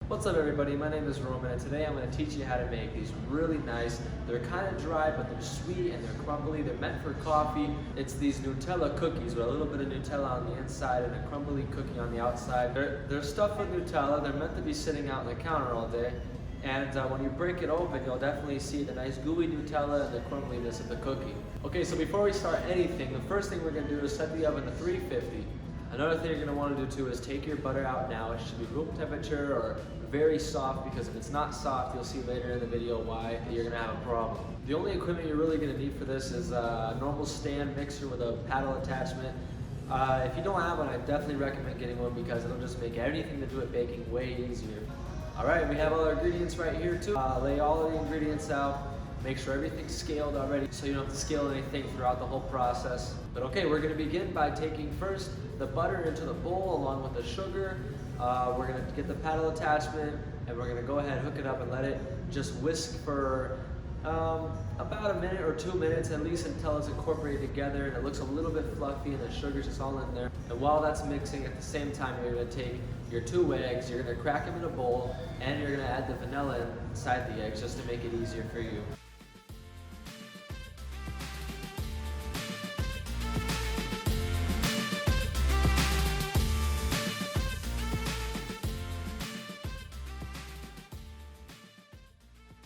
What's up everybody, my name is Roman and today I'm going to teach you how to make these really nice, they're kind of dry but they're sweet and they're crumbly, they're meant for coffee. It's these Nutella cookies with a little bit of Nutella on the inside and a crumbly cookie on the outside. They're stuffed with Nutella, they're meant to be sitting out on the counter all day. And when you break it open, you'll definitely see the nice gooey Nutella and the crumbliness of the cookie. Okay, so before we start anything, the first thing we're going to do is set the oven to 350. Another thing you're going to want to do too is take your butter out now. It should be room temperature or very soft, because if it's not soft, you'll see later in the video why you're going to have a problem. The only equipment you're really going to need for this is a normal stand mixer with a paddle attachment. If you don't have one, I definitely recommend getting one because it'll just make anything to do with baking way easier. Alright, we have all our ingredients right here too. Lay all of the ingredients out. Make sure everything's scaled already so you don't have to scale anything throughout the whole process. But okay, we're going to begin by taking first the butter into the bowl along with the sugar. We're going to get the paddle attachment and we're going to go ahead, hook it up and let it just whisk for about a minute or 2 minutes at least until it's incorporated together and it looks a little bit fluffy and the sugar's just all in there. And while that's mixing, at the same time you're going to take your 2 eggs, you're going to crack them in a bowl, and you're going to add the vanilla inside the eggs just to make it easier for you.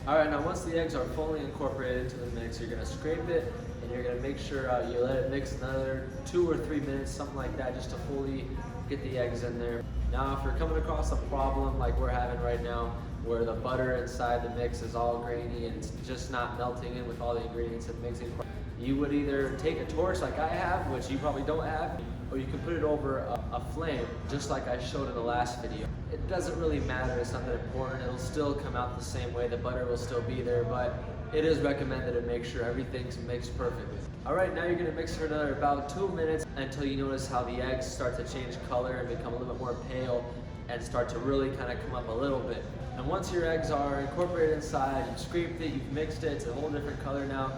Alright, now once the eggs are fully incorporated into the mix, you're going to scrape it and you're going to make sure you let it mix another 2 or 3 minutes, something like that, just to fully get the eggs in there. Now if you're coming across a problem like we're having right now, where the butter inside the mix is all grainy and it's just not melting in with all the ingredients and mixing, you would either take a torch like I have, which you probably don't have, or you can put it over a flame, just like I showed in the last video. It doesn't really matter, it's not that important, it'll still come out the same way, the butter will still be there, but it is recommended to make sure everything's mixed perfectly. Alright, now you're going to mix for another about 2 minutes until you notice how the eggs start to change color and become a little bit more pale and start to really kind of come up a little bit. And once your eggs are incorporated inside, you've scraped it, you've mixed it, it's a whole different color now,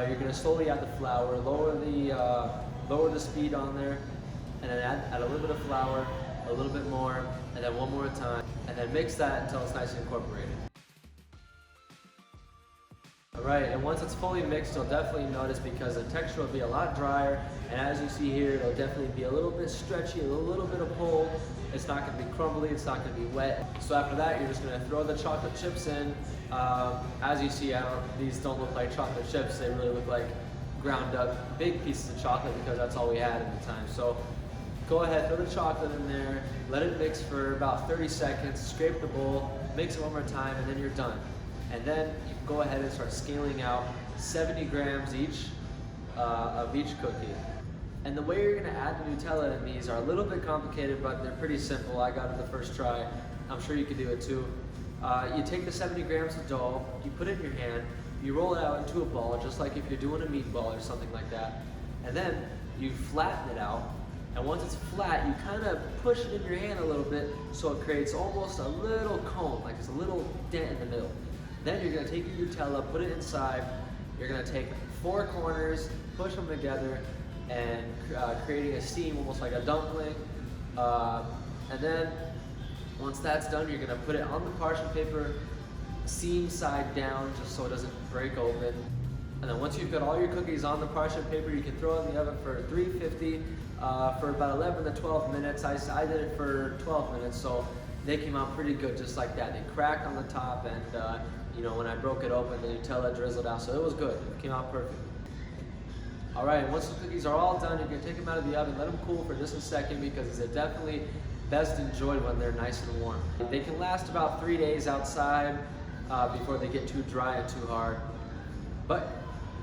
you're going to slowly add the flour, lower the speed on there, and then add a little bit of flour, a little bit more, and then one more time, and then mix that until it's nice and incorporated. Alright, and once it's fully mixed, you'll definitely notice because the texture will be a lot drier, and as you see here, it'll definitely be a little bit stretchy, a little bit of pull. It's not going to be crumbly, it's not going to be wet. So after that, you're just going to throw the chocolate chips in. As you see, these don't look like chocolate chips, they really look like ground up big pieces of chocolate because that's all we had at the time. So go ahead, throw the chocolate in there, let it mix for about 30 seconds, scrape the bowl, mix it one more time, and then you're done. And then you can go ahead and start scaling out 70 grams each of each cookie. And the way you're going to add the Nutella in these are a little bit complicated, but they're pretty simple. I got it the first try. I'm sure you can do it too. You take the 70 grams of dough, you put it in your hand, you roll it out into a ball, just like if you're doing a meatball or something like that. And then you flatten it out. And once it's flat, you kind of push it in your hand a little bit so it creates almost a little cone, like it's a little dent in the middle. Then you're going to take your Nutella, put it inside. You're going to take 4 corners, push them together, and creating a seam almost like a dumpling. And then once that's done, you're going to put it on the parchment paper, seam side down, just so it doesn't break open. And then once you've got all your cookies on the parchment paper, you can throw it in the oven for 350 for about 11 to 12 minutes. I did it for 12 minutes, so they came out pretty good just like that. They cracked on the top, and you know, when I broke it open, the Nutella drizzled out, so it was good. It came out perfect. Alright, once the cookies are all done, you can take them out of the oven, let them cool for just a second because they're definitely best enjoyed when they're nice and warm. They can last about 3 days outside before they get too dry and too hard. But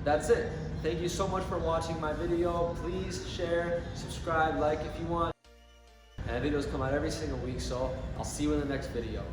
that's it. Thank you so much for watching my video. Please share, subscribe, like if you want. And videos come out every single week, so I'll see you in the next video.